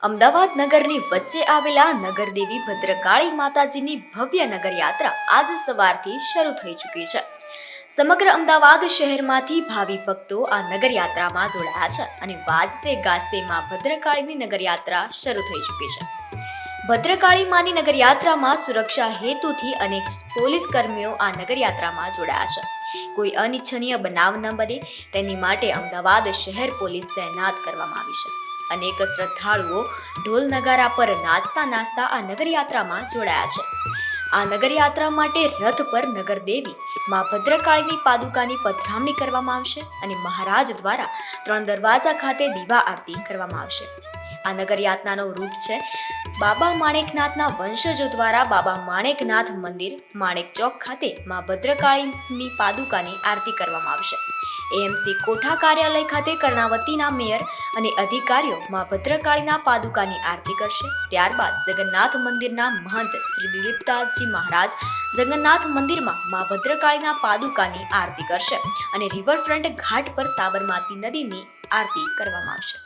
અમદાવાદ નગરની વચ્ચે આવેલા નગરદેવી ભદ્રકાળી માતાજીની ભવ્ય નગરયાત્રા આજ સવારથી શરૂ થઈ ચૂકી છે. સમગ્ર અમદાવાદ શહેરમાંથી ભાવિ ભક્તો આ નગરયાત્રામાં જોડાયા છે અને વાજતે ગાજતે માં ભદ્રકાળીની નગરયાત્રા શરૂ થઈ ચૂકી છે. ભદ્રકાળી માની નગરયાત્રામાં સુરક્ષા હેતુથી અનેક પોલીસ કર્મીઓ આ નગરયાત્રામાં જોડાયા છે. કોઈ અનિચ્છનીય બનાવ ન બને તેની માટે અમદાવાદ શહેર પોલીસ તૈનાત કરવામાં આવી છે. અનેક શ્રદ્ધાળુઓ ઢોલ નગારા પર નાચતા નાચતા આ નગરયાત્રામાં જોડાયા છે. આ નગરયાત્રા માટે રથ પર નગરદેવી માં ભદ્રકાળીની પાદુકાની પધરામણી કરવામાં આવશે અને મહારાજ દ્વારા 3 દરવાજા ખાતે દીવા આરતી કરવામાં આવશે. આ નગરયાત્રાનો રૂટ છે બાબા માણેકનાથના વંશજો દ્વારા બાબા માણેકનાથ મંદિર માણેક ચોક ખાતે માં ભદ્રકાળીની પાદુકાની આરતી કરવામાં આવશે. એએમસી કોઠા કાર્યાલય ખાતે કર્ણાવતીના મેયર અને અધિકારીઓ માં ભદ્રકાળીના પાદુકાની આરતી કરશે. ત્યારબાદ જગન્નાથ મંદિરના મહંત શ્રી દિલીપદાસજી મહારાજ જગન્નાથ મંદિરમાં માં ભદ્રકાળીના પાદુકાની આરતી કરશે અને રિવરફ્રન્ટ ઘાટ પર સાબરમતી નદીની આરતી કરવામાં આવશે.